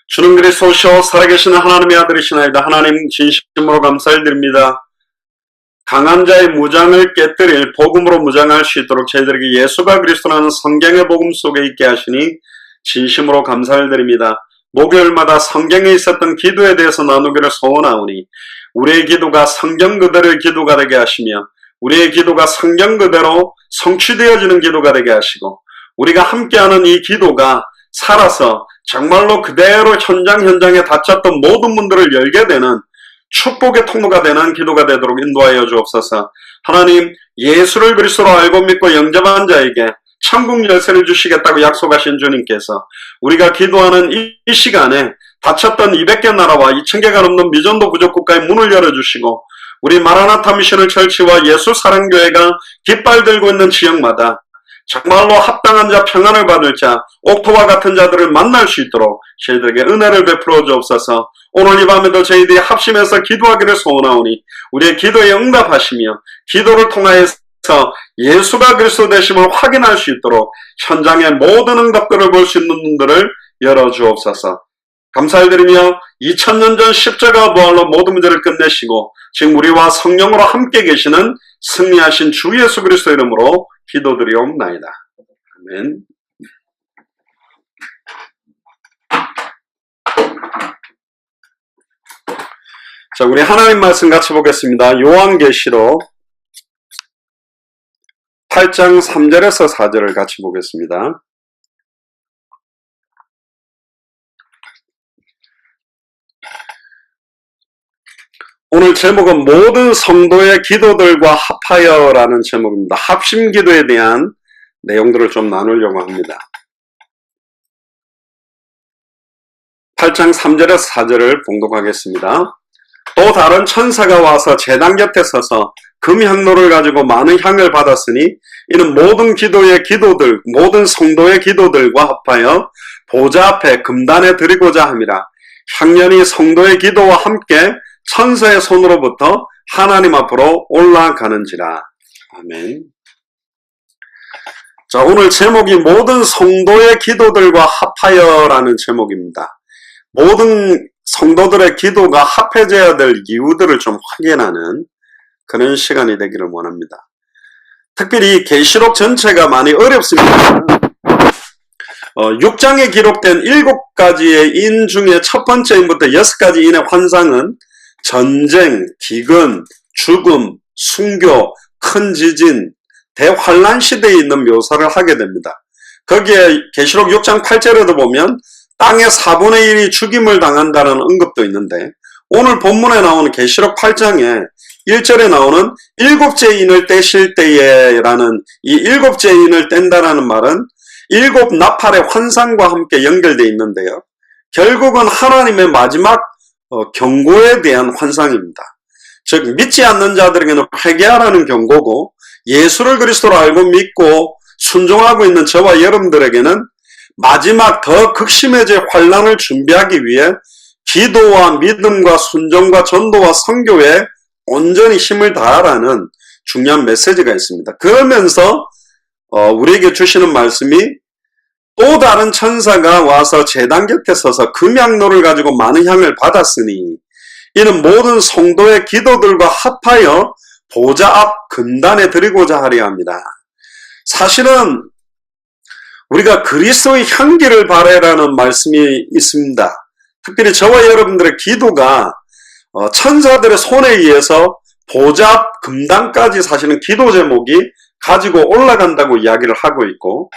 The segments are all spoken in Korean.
주는 그리스도시요 살아계신 하나님의 아들이시나이다. 하나님 진심으로 감사드립니다. 강한 자의 무장을 깨뜨릴 복음으로 무장할 수 있도록 저희들에게 예수가 그리스도라는 성경의 복음 속에 있게 하시니 진심으로 감사를 드립니다. 목요일마다 성경에 있었던 기도에 대해서 나누기를 소원하오니 우리의 기도가 성경 그대로의 기도가 되게 하시며 우리의 기도가 성경 그대로 성취되어지는 기도가 되게 하시고 우리가 함께하는 이 기도가 살아서 정말로 그대로 현장에 닫혔던 모든 문들을 열게 되는 축복의 통로가 되는 기도가 되도록 인도하여 주옵소서. 하나님, 예수를 그리스도로 알고 믿고 영접한 자에게 천국 열쇠를 주시겠다고 약속하신 주님께서 우리가 기도하는 이 시간에 닫혔던 200개 나라와 2000개가 넘는 미전도 부족 국가의 문을 열어주시고 우리 마라나타 미션을 철치와 예수 사랑교회가 깃발 들고 있는 지역마다 정말로 합당한 자, 평안을 받을 자, 옥토와 같은 자들을 만날 수 있도록 저희들에게 은혜를 베풀어 주옵소서. 오늘 이 밤에도 저희들이 합심해서 기도하기를 소원하오니 우리의 기도에 응답하시며 기도를 통하여서 예수가 그리스도 되심을 확인할 수 있도록 현장의 모든 응답들을 볼 수 있는 눈들을 열어주옵소서. 감사를 드리며 2000년 전 십자가 부활로 모든 문제를 끝내시고 지금 우리와 성령으로 함께 계시는 승리하신 주 예수 그리스도 이름으로 기도드리옵나이다. 아멘. 자, 우리 하나님 말씀 같이 보겠습니다. 요한계시록 8장 3절에서 4절을 같이 보겠습니다. 오늘 제목은 모든 성도의 기도들과 합하여라는 제목입니다. 합심 기도에 대한 내용들을 좀 나누려고 합니다. 8장 3절에서 4절을 봉독하겠습니다. 또 다른 천사가 와서 제단 곁에 서서 금향로를 가지고 많은 향을 받았으니 이는 모든 기도의 기도들, 모든 성도의 기도들과 합하여 보좌 앞에 금단에 드리고자 함이라. 향연이 성도의 기도와 함께 천사의 손으로부터 하나님 앞으로 올라가는지라. 아멘. 자, 오늘 제목이 모든 성도의 기도들과 합하여라는 제목입니다. 모든 성도들의 기도가 합해져야 될 이유들을 좀 확인하는 그런 시간이 되기를 원합니다. 특별히 계시록 전체가 많이 어렵습니다. 6장에 기록된 7가지의 인 중에 첫 번째 인부터 6가지 인의 환상은 전쟁, 기근, 죽음, 순교, 큰 지진, 대환란 시대에 있는 묘사를 하게 됩니다. 거기에 계시록 6장 8절에도 보면 땅의 4분의 1이 죽임을 당한다는 언급도 있는데 오늘 본문에 나오는 계시록 8장에 1절에 나오는 7째 인을 떼실 때에 라는 이 7째 인을 뗀다라는 말은 7 나팔의 환상과 함께 연결되어 있는데요. 결국은 하나님의 마지막 경고에 대한 환상입니다. 즉 믿지 않는 자들에게는 회개하라는 경고고 예수를 그리스도로 알고 믿고 순종하고 있는 저와 여러분들에게는 마지막 더 극심해질 환란을 준비하기 위해 기도와 믿음과 순종과 전도와 선교에 온전히 힘을 다하라는 중요한 메시지가 있습니다. 그러면서 우리에게 주시는 말씀이 또 다른 천사가 와서 제단 곁에 서서 금향로를 가지고 많은 향을 받았으니 이는 모든 성도의 기도들과 합하여 보좌 앞 금단에 드리고자 하려 합니다. 사실은 우리가 그리스도의 향기를 바라라는 말씀이 있습니다. 특별히 저와 여러분들의 기도가 천사들의 손에 의해서 보좌 앞 금단까지 사실은 기도 제목이 가지고 올라간다고 이야기를 하고 있고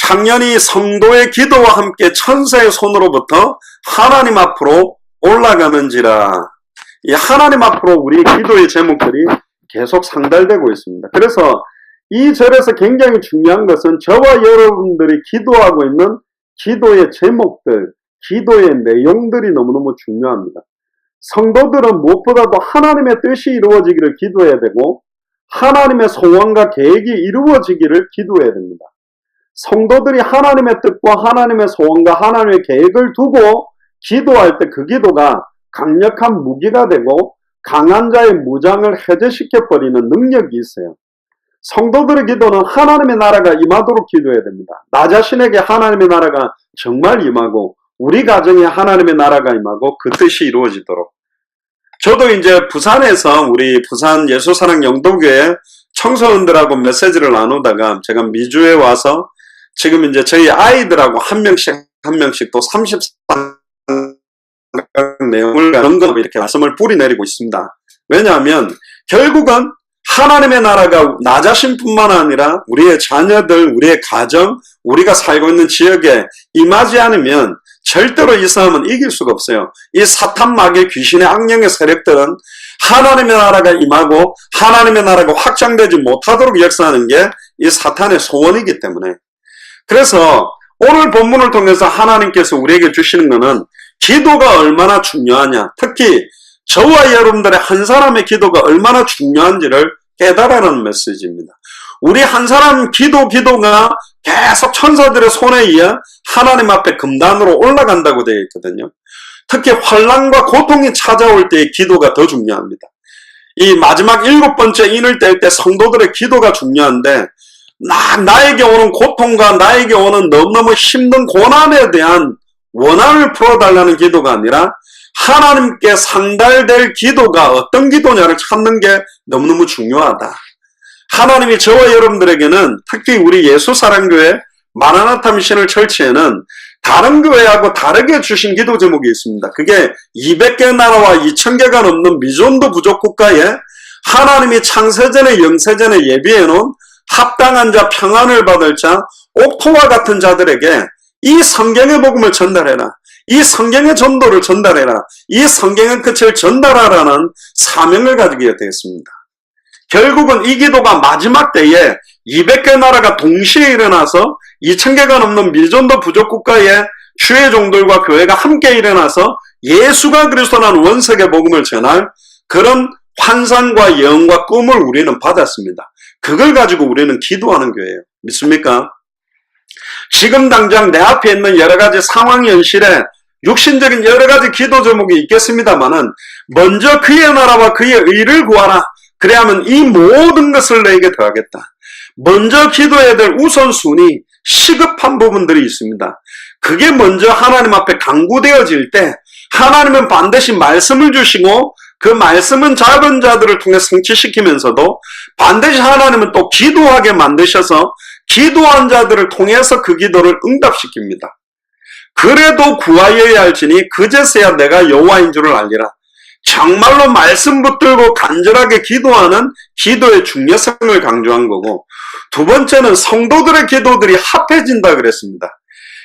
향연이 성도의 기도와 함께 천사의 손으로부터 하나님 앞으로 올라가는지라. 이 하나님 앞으로 우리 기도의 제목들이 계속 상달되고 있습니다. 그래서 이 절에서 굉장히 중요한 것은 저와 여러분들이 기도하고 있는 기도의 제목들, 기도의 내용들이 너무너무 중요합니다. 성도들은 무엇보다도 하나님의 뜻이 이루어지기를 기도해야 되고 하나님의 소원과 계획이 이루어지기를 기도해야 됩니다. 성도들이 하나님의 뜻과 하나님의 소원과 하나님의 계획을 두고 기도할 때 그 기도가 강력한 무기가 되고 강한 자의 무장을 해제시켜버리는 능력이 있어요. 성도들의 기도는 하나님의 나라가 임하도록 기도해야 됩니다. 나 자신에게 하나님의 나라가 정말 임하고 우리 가정에 하나님의 나라가 임하고 그 뜻이 이루어지도록. 저도 이제 부산에서 우리 부산 예수사랑 영도교회 청소년들하고 메시지를 나누다가 제가 미주에 와서 지금 이제 저희 아이들하고 한 명씩 또 30상 내용을 점검 이렇게 말씀을 뿌리내리고 있습니다. 왜냐하면 결국은 하나님의 나라가 나 자신뿐만 아니라 우리의 자녀들, 우리의 가정, 우리가 살고 있는 지역에 임하지 않으면 절대로 이 싸움은 이길 수가 없어요. 이 사탄 마귀 귀신의 악령의 세력들은 하나님의 나라가 임하고 하나님의 나라가 확장되지 못하도록 역사하는 게 이 사탄의 소원이기 때문에. 그래서 오늘 본문을 통해서 하나님께서 우리에게 주시는 것은 기도가 얼마나 중요하냐, 특히 저와 여러분들의 한 사람의 기도가 얼마나 중요한지를 깨달으라는 메시지입니다. 우리 한 사람 기도가 계속 천사들의 손에 의해 하나님 앞에 금단으로 올라간다고 되어 있거든요. 특히 환난과 고통이 찾아올 때의 기도가 더 중요합니다. 이 마지막 7번째 인을 뗄 때 성도들의 기도가 중요한데, 나에게 오는 고통과 나에게 오는 너무너무 힘든 고난에 대한 원한을 풀어달라는 기도가 아니라 하나님께 상달될 기도가 어떤 기도냐를 찾는 게 너무너무 중요하다. 하나님이 저와 여러분들에게는, 특히 우리 예수사랑교회 마라나타 미션을 철치에는 다른 교회하고 다르게 주신 기도 제목이 있습니다. 그게 200개 나라와 2000개가 넘는 미존도 부족 국가에 하나님이 창세전에 영세전에 예비해 놓은 합당한 자, 평안을 받을 자, 옥토와 같은 자들에게 이 성경의 복음을 전달해라, 이 성경의 전도를 전달해라, 이 성경의 끝을 전달하라는 사명을 가지게 되었습니다. 결국은 이 기도가 마지막 때에 200개 나라가 동시에 일어나서 2000개가 넘는 미존도 부족 국가의 주의 종들과 교회가 함께 일어나서 예수가 그리스도라는 원색의 복음을 전할 그런 환상과 예언과 꿈을 우리는 받았습니다. 그걸 가지고 우리는 기도하는 교회예요. 믿습니까? 지금 당장 내 앞에 있는 여러 가지 상황 현실에 육신적인 여러 가지 기도 제목이 있겠습니다만은 먼저 그의 나라와 그의 의를 구하라. 그래야면 이 모든 것을 너에게 더하겠다. 먼저 기도해야 될 우선순위, 시급한 부분들이 있습니다. 그게 먼저 하나님 앞에 강구되어질 때 하나님은 반드시 말씀을 주시고 그 말씀은 작은 자들을 통해 성취시키면서도 반드시 하나님은 또 기도하게 만드셔서 기도한 자들을 통해서 그 기도를 응답시킵니다. 그래도 구하여야 할지니 그제서야 내가 여호와인 줄을 알리라. 정말로 말씀 붙들고 간절하게 기도하는 기도의 중요성을 강조한 거고, 두 번째는 성도들의 기도들이 합해진다 그랬습니다.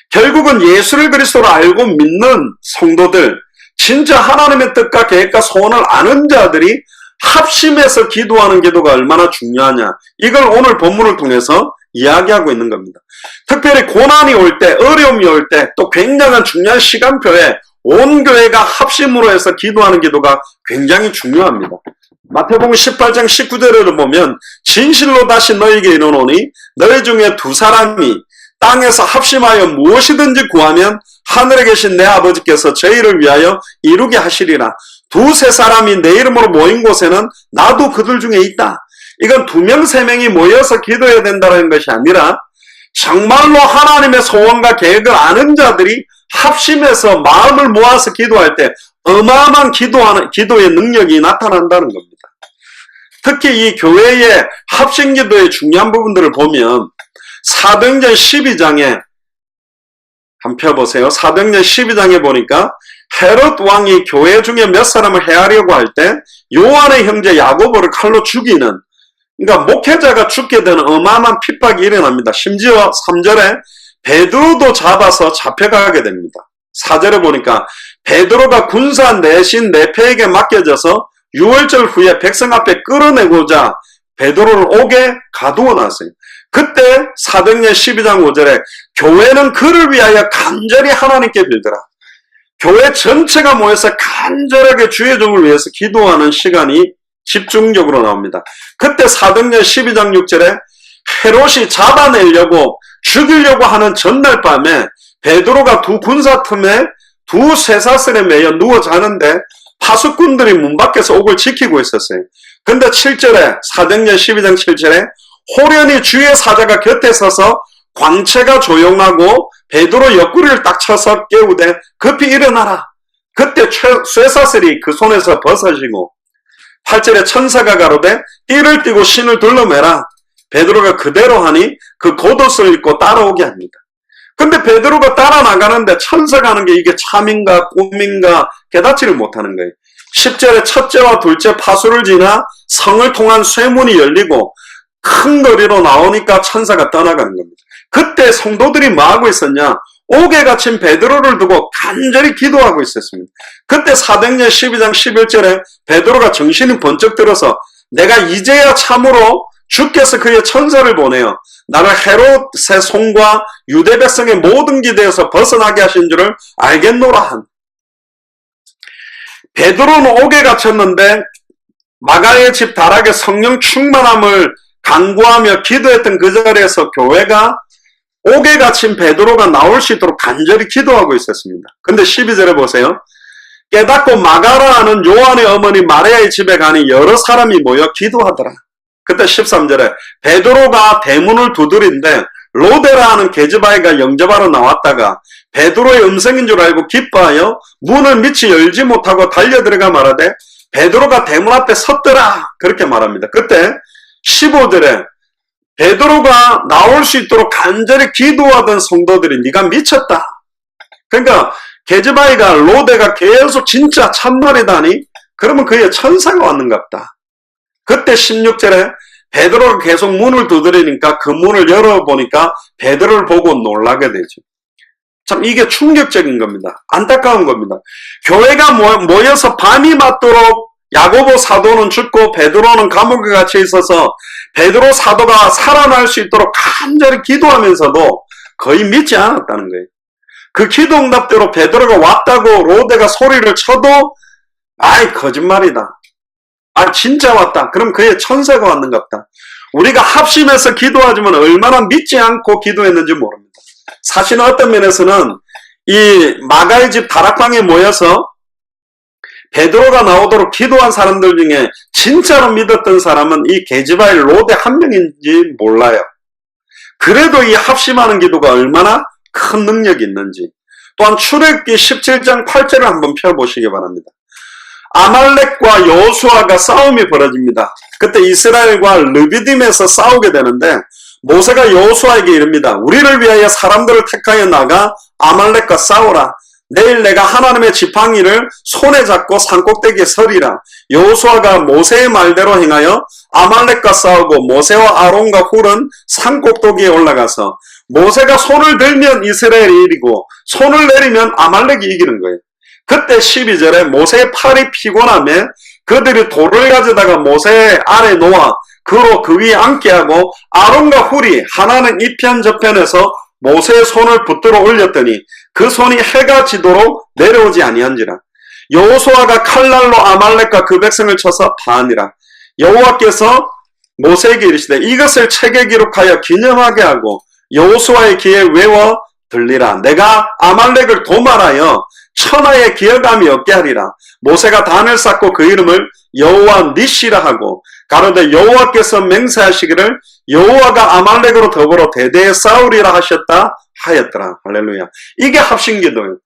결국은 예수를 그리스도로 알고 믿는 성도들, 진짜 하나님의 뜻과 계획과 소원을 아는 자들이 합심해서 기도하는 기도가 얼마나 중요하냐, 이걸 오늘 본문을 통해서 이야기하고 있는 겁니다. 특별히 고난이 올 때, 어려움이 올 때, 또 굉장한 중요한 시간표에 온 교회가 합심으로 해서 기도하는 기도가 굉장히 중요합니다. 마태복음 18장 19절을 보면 진실로 다시 너희에게 이르노니 너희 중에 두 사람이 땅에서 합심하여 무엇이든지 구하면 하늘에 계신 내 아버지께서 저희를 위하여 이루게 하시리라. 두세 사람이 내 이름으로 모인 곳에는 나도 그들 중에 있다. 이건 2명, 3명이 모여서 기도해야 된다는 것이 아니라 정말로 하나님의 소원과 계획을 아는 자들이 합심해서 마음을 모아서 기도할 때 어마어마한 기도의 능력이 나타난다는 겁니다. 특히 이 교회의 합심 기도의 중요한 부분들을 보면 사도행전 12장에 한번 펴보세요. 사도행전 12장에 보니까 헤롯 왕이 교회 중에 몇 사람을 해하려고 할 때 요한의 형제 야고보를 칼로 죽이는, 그러니까 목회자가 죽게 되는 어마어마한 핍박이 일어납니다. 심지어 3절에 베드로도 잡아서 잡혀가게 됩니다. 4절에 보니까 베드로가 군사 내신 네페에게 맡겨져서 6월절 후에 백성 앞에 끌어내고자 베드로를 옥에 가두어 놨어요. 그때 사도행전 12장 5절에 교회는 그를 위하여 간절히 하나님께 빌더라. 교회 전체가 모여서 간절하게 주의 종을 위해서 기도하는 시간이 집중적으로 나옵니다. 그때 사도행전 12장 6절에 헤롯이 잡아내려고 죽이려고 하는 전날 밤에 베드로가 두 군사 틈에 두 쇠사슬에 매여 누워 자는데 파수꾼들이 문 밖에서 옥을 지키고 있었어요. 근데 7절에 사도행전 12장 7절에 호련히 주의 사자가 곁에 서서 광채가 조용하고 베드로 옆구리를 딱 쳐서 깨우되 급히 일어나라. 그때 쇠사슬이 그 손에서 벗어지고 8절에 천사가 가로되 띠를 띠고 신을 둘러매라. 베드로가 그대로 하니 그 겉옷을 입고 따라오게 합니다. 근데 베드로가 따라 나가는데 천사가 하는 게 이게 참인가 꿈인가 깨닫지를 못하는 거예요. 10절에 첫째와 둘째 파수를 지나 성을 통한 쇠문이 열리고 큰 거리로 나오니까 천사가 떠나가는 겁니다. 그때 성도들이 뭐하고 있었냐? 옥에 갇힌 베드로를 두고 간절히 기도하고 있었습니다. 그때 사도행전 12장 11절에 베드로가 정신이 번쩍 들어서 내가 이제야 참으로 주께서 그의 천사를 보내어 나를 헤롯의 손과 유대 백성의 모든 기대에서 벗어나게 하신 줄을 알겠노라 한. 베드로는 옥에 갇혔는데 마가의 집 다락에 성령 충만함을 간구하며 기도했던 그 자리에서 교회가 옥에 갇힌 베드로가 나올 수 있도록 간절히 기도하고 있었습니다. 근데 12절에 보세요. 깨닫고 마가라 하는 요한의 어머니 마리아의 집에 가니 여러 사람이 모여 기도하더라. 그때 13절에 베드로가 대문을 두드린데 로데라 하는 계집아이가 영접하러 나왔다가 베드로의 음성인 줄 알고 기뻐하여 문을 미치 열지 못하고 달려들어가 말하되 베드로가 대문 앞에 섰더라. 그렇게 말합니다. 그때 15절에 베드로가 나올 수 있도록 간절히 기도하던 성도들이 네가 미쳤다. 그러니까 계집아이가 로데가 계속 진짜 참말이다니 그러면 그의 천사가 왔는갑다. 그때 16절에 베드로가 계속 문을 두드리니까 그 문을 열어보니까 베드로를 보고 놀라게 되죠. 참 이게 충격적인 겁니다. 안타까운 겁니다. 교회가 모여서 밤이 맞도록 야고보 사도는 죽고 베드로는 감옥에 갇혀 있어서 베드로 사도가 살아날 수 있도록 간절히 기도하면서도 거의 믿지 않았다는 거예요. 그 기도 응답대로 베드로가 왔다고 로데가 소리를 쳐도 아이 거짓말이다. 아 진짜 왔다. 그럼 그의 천사가 왔는갑다. 우리가 합심해서 기도하지만 얼마나 믿지 않고 기도했는지 모릅니다. 사실은 어떤 면에서는 이 마가의 집 다락방에 모여서 베드로가 나오도록 기도한 사람들 중에 진짜로 믿었던 사람은 이 계집아이 로데 한 명인지 몰라요. 그래도 이 합심하는 기도가 얼마나 큰 능력이 있는지. 또한 출애굽기 17장 8절을 한번 펴보시기 바랍니다. 아말렉과 여호수아가 싸움이 벌어집니다. 그때 이스라엘과 르비딤에서 싸우게 되는데 모세가 여호수아에게 이릅니다. 우리를 위하여 사람들을 택하여 나가 아말렉과 싸우라. 내일 내가 하나님의 지팡이를 손에 잡고 산꼭대기에 서리라. 여호수아가 모세의 말대로 행하여 아말렉과 싸우고 모세와 아론과 훌은 산꼭대기에 올라가서 모세가 손을 들면 이스라엘이 이기고 손을 내리면 아말렉이 이기는 거예요. 그때 12절에 모세의 팔이 피곤하며 그들이 돌을 가져다가 모세 아래 놓아 그로 그 위에 앉게 하고 아론과 훌이 하나는 이편 저편에서 모세의 손을 붙들어 올렸더니 그 손이 해가 지도록 내려오지 아니한지라. 여호수아가 칼날로 아말렉과 그 백성을 쳐서 파하니라. 여호와께서 모세에게 이르시되 이것을 책에 기록하여 기념하게 하고 여호수아의 귀에 외워 들리라. 내가 아말렉을 도말하여 천하의 기억함이 없게 하리라. 모세가 단을 쌓고 그 이름을 여호와 니시라 하고 가로되 여호와께서 맹세하시기를 여호와가 아말렉으로 더불어 대대에 싸우리라 하셨다 하였더라. 할렐루야. 이게 합심기도예요.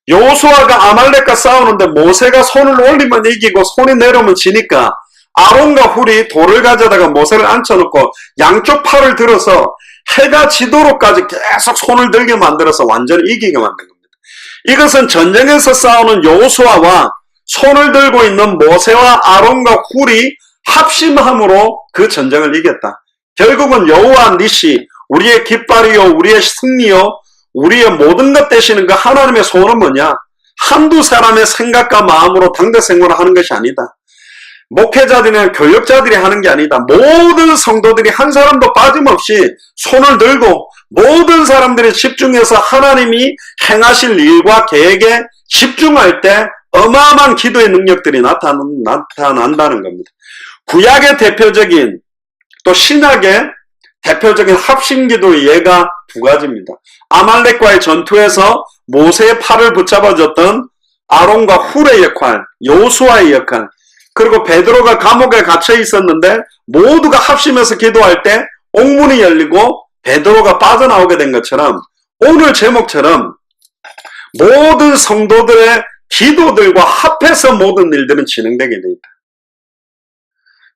여호수아가 아말렉과 싸우는데 모세가 손을 올리면 이기고 손이 내려오면 지니까 아론과 훌이 돌을 가져다가 모세를 앉혀놓고 양쪽 팔을 들어서 해가 지도록까지 계속 손을 들게 만들어서 완전히 이기게 만든 겁니다. 이것은 전쟁에서 싸우는 여호수아와 손을 들고 있는 모세와 아론과 훌이 합심함으로 그 전쟁을 이겼다. 결국은 여호와 니시, 우리의 깃발이요, 우리의 승리요, 우리의 모든 것 되시는 그 하나님의 소원은 뭐냐? 한두 사람의 생각과 마음으로 당대 생활을 하는 것이 아니다. 목회자들이나 교역자들이 하는 게 아니다. 모든 성도들이 한 사람도 빠짐없이 손을 들고 모든 사람들이 집중해서 하나님이 행하실 일과 계획에 집중할 때 어마어마한 기도의 능력들이 나타난다는 겁니다. 구약의 대표적인 또 신약의 대표적인 합심기도의 예가 두 가지입니다. 아말렉과의 전투에서 모세의 팔을 붙잡아줬던 아론과 훌의 역할, 여호수아의 역할, 그리고 베드로가 감옥에 갇혀 있었는데 모두가 합심해서 기도할 때 옥문이 열리고 베드로가 빠져나오게 된 것처럼 오늘 제목처럼 모든 성도들의 기도들과 합해서 모든 일들은 진행되게 돼 있다.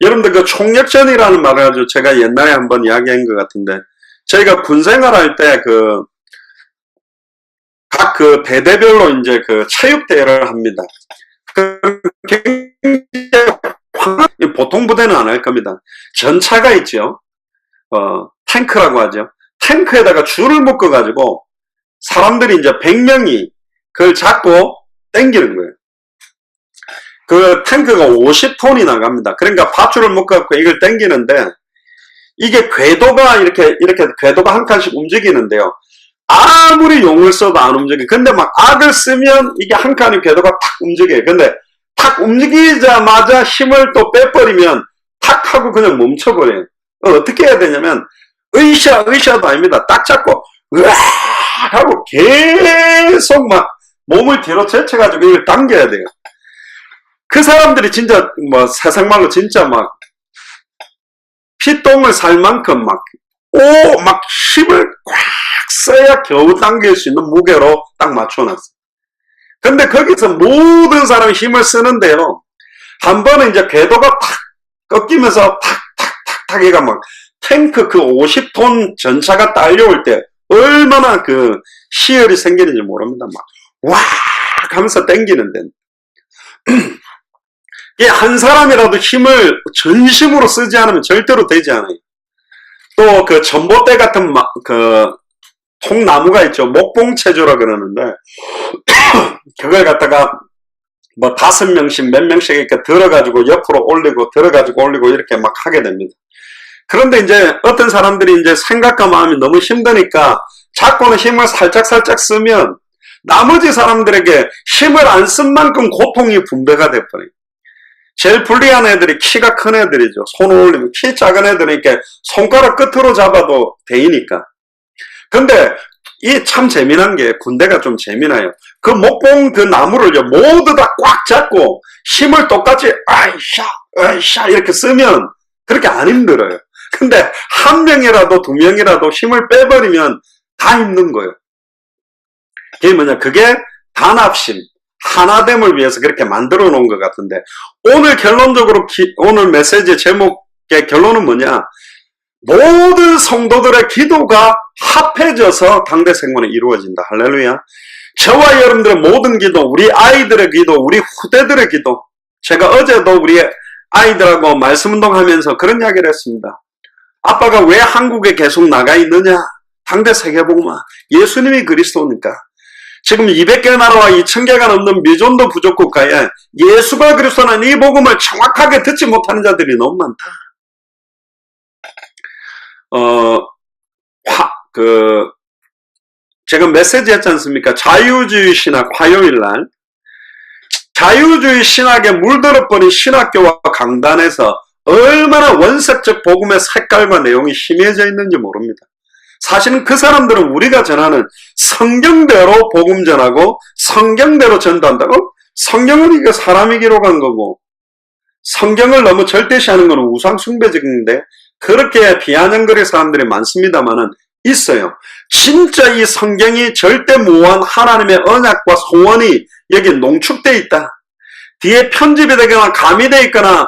여러분들 그 총력전이라는 말을 아주 제가 옛날에 한번 이야기한 것 같은데, 저희가 군생활할 때 각 대대별로 이제 체육대회를 합니다. 보통 부대는 안 할 겁니다. 전차가 있죠. 탱크라고 하죠. 탱크에다가 줄을 묶어가지고 사람들이 이제 100명이 그걸 잡고 당기는 거예요. 그 탱크가 50톤이 나갑니다. 그러니까 밧줄을 묶어갖고 이걸 당기는데, 이게 궤도가 이렇게 궤도가 한 칸씩 움직이는데요. 아무리 용을 써도 안 움직여. 근데 막 악을 쓰면 이게 한 칸의 궤도가 탁 움직여요. 근데 탁 움직이자마자 힘을 또 빼버리면 탁 하고 그냥 멈춰버려요. 어떻게 해야 되냐면, 의샤도 아닙니다. 딱 잡고 으악 하고 계속 막 몸을 뒤로 제쳐가지고 이걸 당겨야 돼요. 그 사람들이 진짜 뭐 세상말로 진짜 막 피똥을 살 만큼 막 힘을 꽉 써야 겨우 당길 수 있는 무게로 딱 맞춰놨어요. 근데 거기서 모든 사람이 힘을 쓰는데요. 한 번은 이제 궤도가 탁 꺾이면서 탁 해가 막 탱크 50톤 전차가 딸려올 때 얼마나 희열이 생기는지 모릅니다. 막 와 하면서 당기는데 한 사람이라도 힘을 전심으로 쓰지 않으면 절대로 되지 않아요. 또 전봇대 같은 통나무가 있죠. 목봉체조라 그러는데 그걸 갖다가 뭐 5명씩 몇 명씩 이렇게 들어가지고 옆으로 올리고 들어가지고 올리고 이렇게 막 하게 됩니다. 그런데 이제 어떤 사람들이 이제 생각과 마음이 너무 힘드니까 잡고는 힘을 살짝 쓰면 나머지 사람들에게 힘을 안 쓴 만큼 고통이 분배가 돼버려요. 제일 불리한 애들이 키가 큰 애들이죠. 손을 올리면 키 작은 애들은 이렇게 손가락 끝으로 잡아도 되니까. 근데 이 참 재미난 게 군대가 좀 재미나요. 그 목봉 나무를요 모두 다 꽉 잡고 힘을 똑같이 아이샤 이렇게 쓰면 그렇게 안 힘들어요. 근데 한 명이라도 두 명이라도 힘을 빼버리면 다 힘든 거예요. 그게 뭐냐? 그게 단합심, 하나됨을 위해서 그렇게 만들어 놓은 것 같은데, 오늘 결론적으로 오늘 메시지의 제목의 결론은 뭐냐? 모든 성도들의 기도가 합해져서 당대 생활이 이루어진다. 할렐루야. 저와 여러분들의 모든 기도, 우리 아이들의 기도, 우리 후대들의 기도. 제가 어제도 우리 아이들하고 말씀운동 하면서 그런 이야기를 했습니다. 아빠가 왜 한국에 계속 나가 있느냐? 당대 세계복음화. 예수님이 그리스도니까. 지금 200개 나라와 2000개가 넘는 미존도 부족 국가에 예수가 그리스도는 이 복음을 정확하게 듣지 못하는 자들이 너무 많다. 제가 메시지 했지 않습니까? 자유주의 신학 화요일날 자유주의 신학에 물들어버린 신학교와 강단에서 얼마나 원색적 복음의 색깔과 내용이 희미해져 있는지 모릅니다. 사실은 그 사람들은 우리가 전하는 성경대로 복음 전하고 성경대로 전도한다고? 성경은 이거 사람이 기록한 거고 성경을 너무 절대시하는 것은 우상숭배적인데 그렇게 비아냥거릴 사람들이 많습니다만은 있어요. 진짜 이 성경이 절대무한 하나님의 언약과 소원이 여기 농축되어 있다. 뒤에 편집이 되거나 가미되어 있거나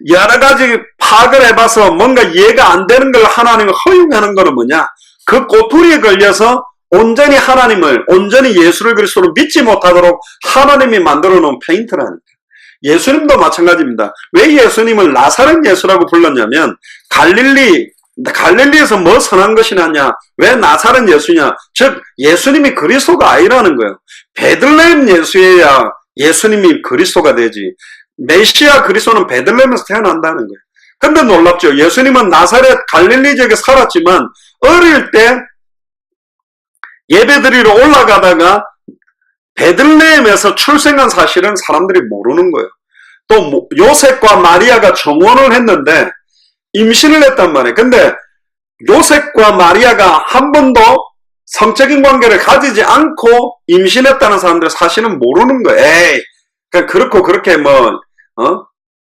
여러 가지 파악을 해봐서 뭔가 이해가 안 되는 걸 하나님을 허용하는 거는 뭐냐? 그 꼬투리에 걸려서 온전히 하나님을, 온전히 예수를 그리스도로 믿지 못하도록 하나님이 만들어 놓은 페인트라니까. 예수님도 마찬가지입니다. 왜 예수님을 나사렛 예수라고 불렀냐면 갈릴리에서 뭐 선한 것이 났냐? 왜 나사렛 예수냐? 즉 예수님이 그리스도가 아니라는 거예요. 베들레헴 예수여야 예수님이 그리스도가 되지. 메시아 그리스도는 베들레헴에서 태어난다는 거예요. 근데 놀랍죠. 예수님은 나사렛 갈릴리 지역에 살았지만 어릴 때 예배드리러 올라가다가 베들레헴에서 출생한 사실은 사람들이 모르는 거예요. 또 요셉과 마리아가 정혼을 했는데 임신을 했단 말이에요. 근데 요셉과 마리아가 한 번도 성적인 관계를 가지지 않고 임신했다는 사람들 사실은 모르는 거예요. 에이, 그렇고 그렇게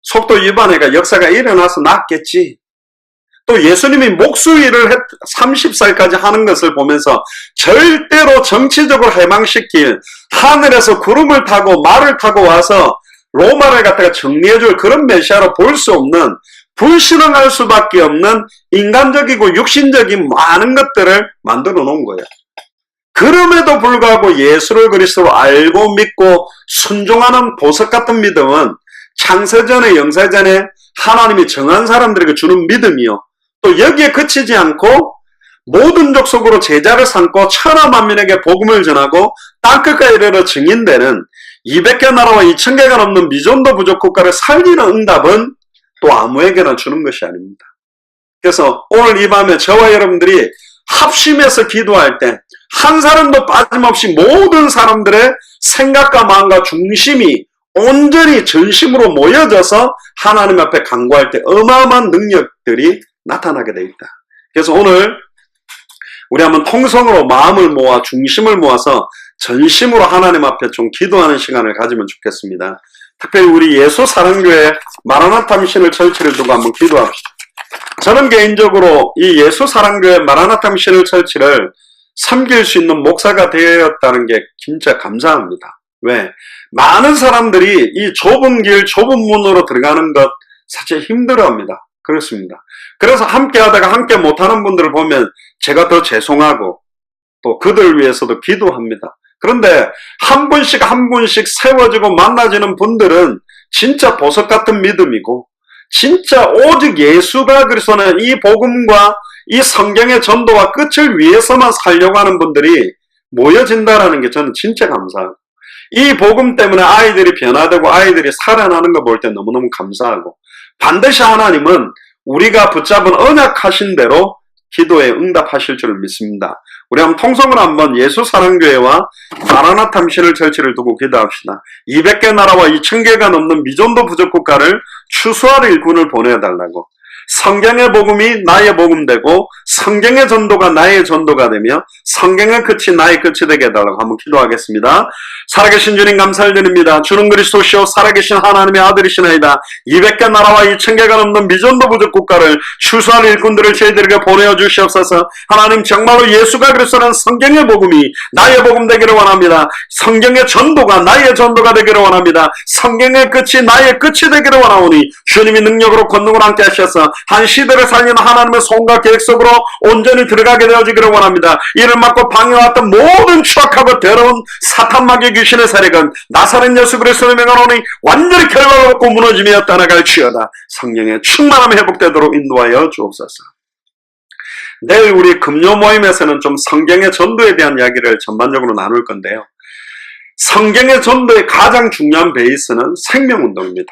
속도 위반해가 역사가 일어나서 났겠지. 또 예수님이 목수일을 30살까지 하는 것을 보면서 절대로 정치적으로 해방시킬, 하늘에서 구름을 타고 말을 타고 와서 로마를 갖다가 정리해줄 그런 메시아로 볼 수 없는, 불신앙할 수밖에 없는 인간적이고 육신적인 많은 것들을 만들어 놓은 거예요. 그럼에도 불구하고 예수를 그리스도로 알고 믿고 순종하는 보석 같은 믿음은 창세전에 영세전에 하나님이 정한 사람들에게 주는 믿음이요, 또 여기에 그치지 않고 모든 족속으로 제자를 삼고 천하 만민에게 복음을 전하고 땅끝까지 이르러 증인되는 200개 나라와 2000개가 넘는 미전도 부족 국가를 살리는 응답은 또 아무에게나 주는 것이 아닙니다. 그래서 오늘 이 밤에 저와 여러분들이 합심해서 기도할 때 한 사람도 빠짐없이 모든 사람들의 생각과 마음과 중심이 온전히 전심으로 모여져서 하나님 앞에 간구할 때 어마어마한 능력들이 나타나게 돼 있다. 그래서 오늘 우리 한번 통성으로 마음을 모아 중심을 모아서 전심으로 하나님 앞에 좀 기도하는 시간을 가지면 좋겠습니다. 특별히 우리 예수 사랑교회 마라나타 미션을 철치를 두고 한번 기도합시다. 저는 개인적으로 이 예수 사랑교회 마라나타 미션을 철치를 섬길 수 있는 목사가 되었다는 게 진짜 감사합니다. 왜? 많은 사람들이 이 좁은 길, 좁은 문으로 들어가는 것 사실 힘들어합니다. 그렇습니다. 그래서 함께 하다가 함께 못하는 분들을 보면 제가 더 죄송하고 또 그들을 위해서도 기도합니다. 그런데 한 분씩 한 분씩 세워지고 만나지는 분들은 진짜 보석 같은 믿음이고, 진짜 오직 예수가 그리스도는 이 복음과 이 성경의 전도와 끝을 위해서만 살려고 하는 분들이 모여진다라는 게 저는 진짜 감사하고, 이 복음 때문에 아이들이 변화되고 아이들이 살아나는 거 볼 때 너무너무 감사하고, 반드시 하나님은 우리가 붙잡은 언약하신 대로 기도에 응답하실 줄 믿습니다. 우리 한번 통성으로 한번 예수 사랑교회와 마라나타 미션을 철치를 두고 기도합시다. 200개 나라와 2000개가 넘는 미전도 부족 국가를 추수할 일꾼을 보내달라고, 성경의 복음이 나의 복음 되고 성경의 전도가 나의 전도가 되며 성경의 끝이 나의 끝이 되게 해달라고 한번 기도하겠습니다. 살아계신 주님 감사를 드립니다. 주는 그리스도시요 살아계신 하나님의 아들이시나이다. 200개 나라와 2000개가 넘는 미전도 부족 국가를 추수할 일꾼들을 저희들에게 보내어 주시옵소서. 하나님, 정말로 예수가 그리스도는 성경의 복음이 나의 복음 되기를 원합니다. 성경의 전도가 나의 전도가 되기를 원합니다. 성경의 끝이 나의 끝이 되기를 원하오니 주님이 능력으로 권능으로 함께 하셔서 한 시대를 살리는 하나님의 손과 계획 속으로 온전히 들어가게 되어지기를 원합니다. 이를 막고 방해왔던 모든 추악하고 더러운 사탄 마귀 귀신의 세력은 나사렛 예수 그리스도의 명하노니 완전히 결박을 받고 무너지며 떠나갈 지어다. 성령의 충만함이 회복되도록 인도하여 주옵소서. 내일 우리 금요 모임에서는 좀 성경의 전도에 대한 이야기를 전반적으로 나눌 건데요. 성경의 전도의 가장 중요한 베이스는 생명운동입니다.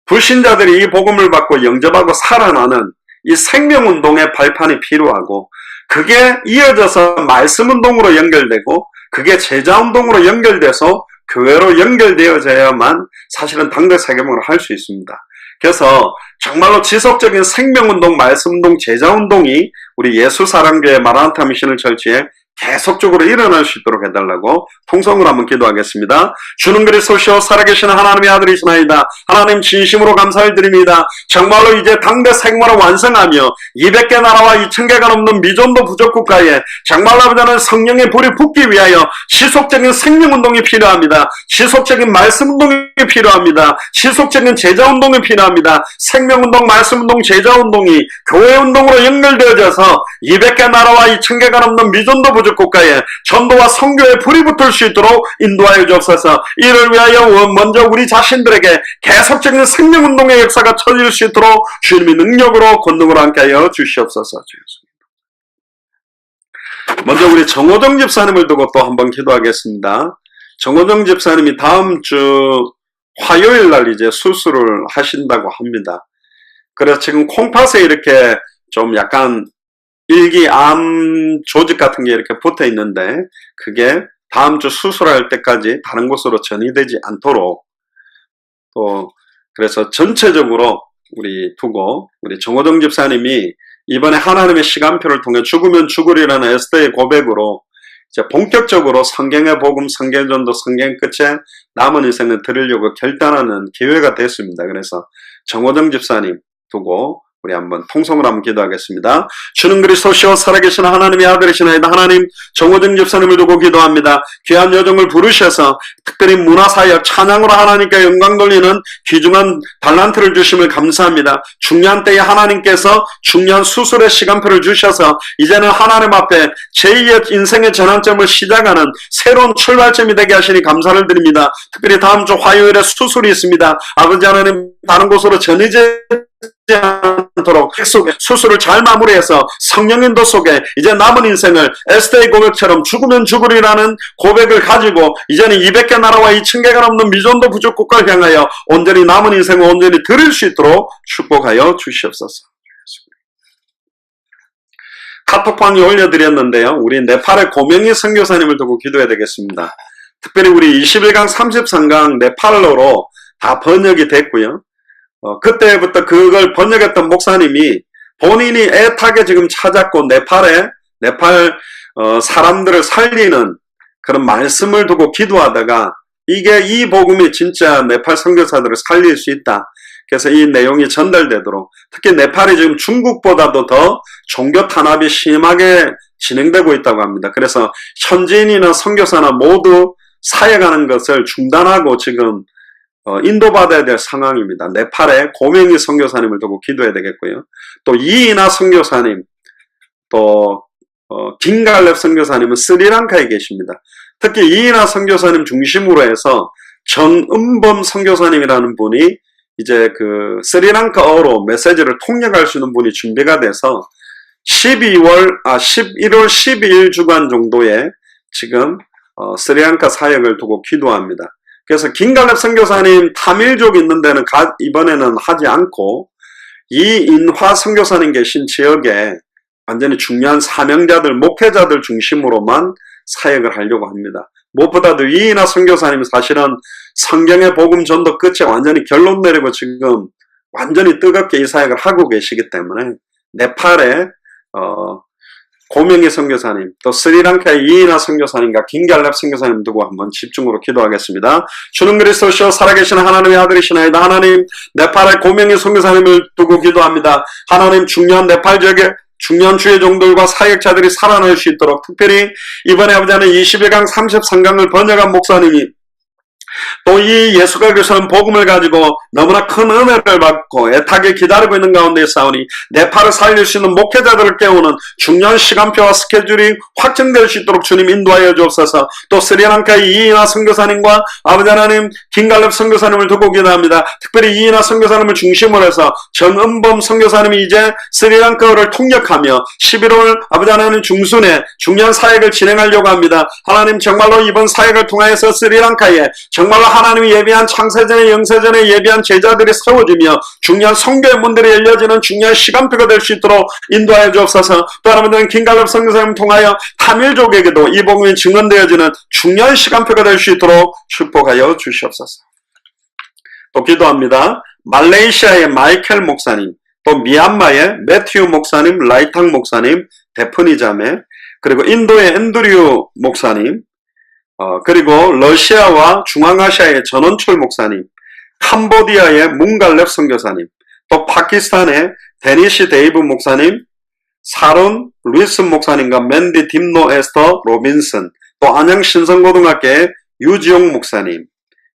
불신자들이 이 복음을 받고 영접하고 살아나는 이 생명운동의 발판이 필요하고, 그게 이어져서 말씀운동으로 연결되고, 그게 제자운동으로 연결돼서 교회로 연결되어져야만 사실은 당대 세계문을 할 수 있습니다. 그래서 정말로 지속적인 생명운동, 말씀운동, 제자운동이 우리 예수사랑교회 마라나타 미션을 철치해 계속적으로 일어날 수 있도록 해달라고 통성으로 한번 기도하겠습니다. 주는 그리스도시요 살아계신 하나님의 아들이시나이다. 하나님, 진심으로 감사를 드립니다. 정말로 이제 당대 생활을 완성하며 200개 나라와 2000개가 넘는 미전도 부족 국가에 정말로 저는 성령의 불이 붙기 위하여 지속적인 생명운동이 필요합니다. 지속적인 말씀운동이 필요합니다. 지속적인 제자운동이 필요합니다. 생명운동, 말씀운동, 제자운동이 교회운동으로 연결되어져서 200개 나라와 2000개가 넘는 미전도 부족 국가에 전도와 선교에 불이 붙을 수 있도록 인도하여 주옵소서. 이를 위하여 먼저 우리 자신들에게 계속적인 생명운동의 역사가 터질 수 있도록 주님의 능력으로 권능으로 함께하여 주시옵소서. 먼저 우리 정호정 집사님을 두고 또 한번 기도하겠습니다. 정호정 집사님이 다음 주 화요일 날 이제 수술을 하신다고 합니다. 그래서 지금 콩팥에 이렇게 좀 약간 일기암 조직 같은 게 이렇게 붙어 있는데, 그게 다음 주 수술할 때까지 다른 곳으로 전이되지 않도록 또, 그래서 전체적으로 우리 두고, 우리 정호정 집사님이 이번에 하나님의 시간표를 통해 죽으면 죽으리라는 에스더의 고백으로 이제 본격적으로 성경의 복음, 성경의 전도, 성경 끝에 남은 인생을 드리려고 결단하는 기회가 됐습니다. 그래서 정호정 집사님 두고 우리 한번 통성으로 한번 기도하겠습니다. 주는 그리스도시요 살아계신 하나님의 아들이시나이다. 하나님 정호정 집사님을 두고 기도합니다. 귀한 여정을 부르셔서 특별히 문화사역 찬양으로 하나님께 영광 돌리는 귀중한 달란트를 주심을 감사합니다. 중요한 때에 하나님께서 중요한 수술의 시간표를 주셔서 이제는 하나님 앞에 제2의 인생의 전환점을 시작하는 새로운 출발점이 되게 하시니 감사를 드립니다. 특별히 다음 주 화요일에 수술이 있습니다. 아버지 하나님 다른 곳으로 전이지 않도록 속에 수술을 잘 마무리해서 성령 인도 속에 이제 남은 인생을 에스더의 고백처럼 죽으면 죽으리라는 고백을 가지고 이제는 200개 나라와 2000개가 넘는 미전도 부족 국가를 향하여 온전히 남은 인생을 온전히 드릴 수 있도록 축복하여 주시옵소서. 카톡방에 올려드렸는데요. 우리 네팔의 고명희 선교사님을 두고 기도해야 되겠습니다. 특별히 우리 21강 33강 네팔어로 다 번역이 됐고요. 그때부터 그걸 번역했던 목사님이 본인이 애타게 지금 찾았고 네팔 사람들을 살리는 그런 말씀을 두고 기도하다가 이게 이 복음이 진짜 네팔 선교사들을 살릴 수 있다. 그래서 이 내용이 전달되도록 특히 네팔이 지금 중국보다도 더 종교 탄압이 심하게 진행되고 있다고 합니다. 그래서 현지인이나 선교사나 모두 사역하는 것을 중단하고 지금 인도받아야 될 상황입니다. 네팔의 고명희 선교사님을 두고 기도해야 되겠고요. 또 이인하 선교사님, 또 김갈렙 선교사님은 스리랑카에 계십니다. 특히 이인하 선교사님 중심으로 해서 정은범 선교사님이라는 분이 이제 그 스리랑카어로 메시지를 통역할 수 있는 분이 준비가 돼서 11월 12일 주간 정도에 지금 스리랑카 사역을 두고 기도합니다. 그래서 김갈렙 선교사님 타밀족 있는 데는 이번에는 하지 않고 이인화 선교사님 계신 지역에 완전히 중요한 사명자들, 목회자들 중심으로만 사역을 하려고 합니다. 무엇보다도 이인화 선교사님 사실은 성경의 복음 전도 끝에 완전히 결론 내리고 지금 완전히 뜨겁게 이 사역을 하고 계시기 때문에 네팔의 고명희 선교사님, 또 스리랑카의 이인하 선교사님과 김갈렙 선교사님 두고 한번 집중으로 기도하겠습니다. 주는 그리스도시요 살아계신 하나님의 아들이시나이다. 하나님 네팔의 고명희 선교사님을 두고 기도합니다. 하나님 중요한 네팔 지역에 중요한 주의 종들과 사역자들이 살아날 수 있도록 특별히 이번에 아버지 하나님 21강 33강을 번역한 목사님이 또 이 예수가 그리스도는 복음을 가지고 너무나 큰 은혜를 받고 애타게 기다리고 있는 가운데 싸우니 네팔을 살릴 수 있는 목회자들을 깨우는 중요한 시간표와 스케줄이 확정될 수 있도록 주님 인도하여 주옵소서. 또 스리랑카의 이인하 선교사님과 아버지 하나님 김갈렙 선교사님을 두고 기도합니다. 특별히 이인하 선교사님을 중심으로 해서 정은범 선교사님이 이제 스리랑카를 통역하며 11월 아버지 하나님 중순에 중요한 사역을 진행하려고 합니다. 하나님 정말로 이번 사역을 통하여서 스리랑카에 정말로 하나님이 예비한 창세전에 영세전에 예비한 제자들이 세워지며 중요한 성교의 문들이 열려지는 중요한 시간표가 될 수 있도록 인도하여 주옵소서. 또 여러분들은 김갈렙 선교사님을 통하여 타밀족에게도 이 복음이 증언되어지는 중요한 시간표가 될 수 있도록 축복하여 주시옵소서. 또 기도합니다. 말레이시아의 마이켈 목사님, 또 미얀마의 매튜 목사님, 라이탕 목사님, 데프니 자매, 그리고 인도의 앤드류 목사님, 그리고 러시아와 중앙아시아의 전원철 목사님, 캄보디아의 뭉갈렙 선교사님, 또 파키스탄의 데니시 데이브 목사님, 사론 루이스 목사님과 맨디 딥노 에스터 로빈슨, 또 안양 신성고등학교의 유지용 목사님,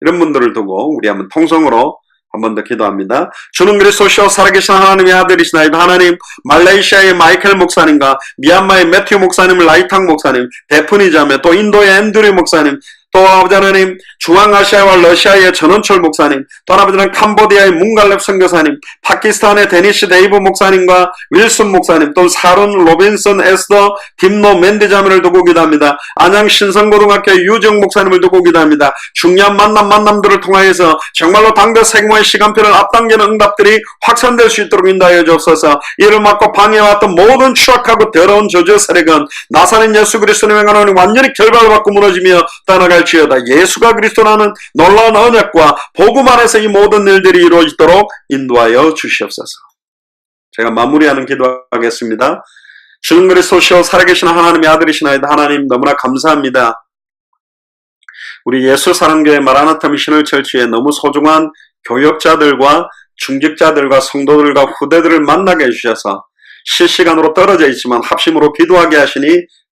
이런 분들을 두고 우리 한번 통성으로 한 번 더 기도합니다. 주는 그리스도시요 살아계신 하나님의 아들이시나이다. 하나님 말레이시아의 마이켈 목사님과 미얀마의 매튜 목사님, 라이탕 목사님, 데프니 자매, 또 인도의 앤드류 목사님, 또 아버지 하나님 중앙아시아와 러시아의 전원철 목사님, 또 아버지는 캄보디아의 뭉갈렙 선교사님, 파키스탄의 데니시 데이브 목사님과 윌슨 목사님, 또 사룬 로빈슨 에스더 딥노 맨디 자매를 두고 기도합니다. 안양 신성고등학교 유정 목사님을 두고 기도합니다. 중요한 만남들을 통하여서 정말로 당대 생모의 시간표를 앞당기는 응답들이 확산될 수 있도록 인도하여 주옵소서. 이를 막고 방해해왔던 모든 추악하고 더러운 저주의 세력은 나사렛 예수 그리스도의 명하노니 완전히 결박받고 무너지며 떠나갈지어다. 예수가 그리스도라는 놀라운 언약과 복음 안에서 이 모든 일들이 이루어지도록 인도하여 주시옵소서. 제가 마무리하는 기도하겠습니다. 주는 그리스도시요 살아계신 하나님의 아들이시나이다. 하나님 너무나 감사합니다. 우리 예수 사랑교회 마라나타 미션을 철치에 너무 소중한 교역자들과 중직자들과 성도들과 후대들을 만나게 해주셔서 실시간으로 떨어져 있지만 합심으로 기도하게 하시니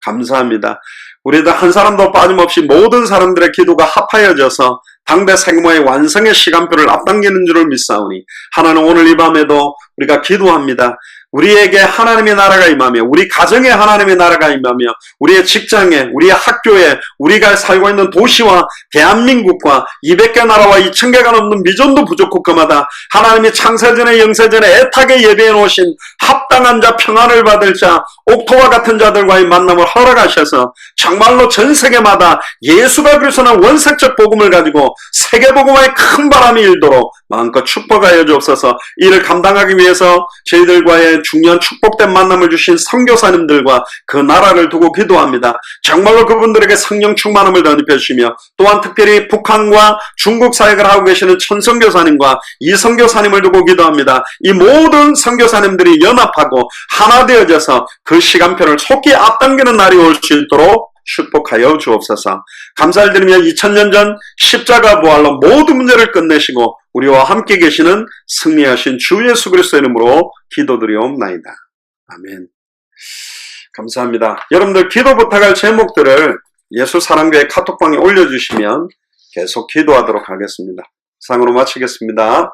감사합니다. 우리들 한 사람도 빠짐없이 모든 사람들의 기도가 합하여져서 당대 생모의 완성의 시간표를 앞당기는 줄을 믿사오니 하나님 오늘 이 밤에도 우리가 기도합니다. 우리에게 하나님의 나라가 임하며 우리 가정에 하나님의 나라가 임하며 우리의 직장에 우리의 학교에 우리가 살고 있는 도시와 대한민국과 200개 나라와 2000개가 넘는 미전도 부족국 그마다 하나님이 창세전에 영세전에 애타게 예배해 놓으신 합당한 자 평안을 받을 자 옥토와 같은 자들과의 만남을 허락하셔서 정말로 전 세계마다 예수가 그리스도는 원색적 복음을 가지고 세계복음화의 큰 바람이 일도록 마음껏 축복하여 주옵소서. 이를 감당하기 위해서 저희들과의 중요한 축복된 만남을 주신 선교사님들과 그 나라를 두고 기도합니다. 정말로 그분들에게 성령 충만함을 덧입혀 주시며 또한 특별히 북한과 중국 사역을 하고 계시는 천선교사님과 이선교사님을 두고 기도합니다. 이 모든 선교사님들이 연합하고 하나 되어져서 그 시간표를 속히 앞당기는 날이 올 수 있도록 축복하여 주옵소서. 감사를 드리며 2000년 전 십자가 부활로 모든 문제를 끝내시고 우리와 함께 계시는 승리하신 주 예수 그리스도의 이름으로 기도드리옵나이다. 아멘. 감사합니다. 여러분들 기도 부탁할 제목들을 예수사랑교회 카톡방에 올려주시면 계속 기도하도록 하겠습니다. 이상으로 마치겠습니다.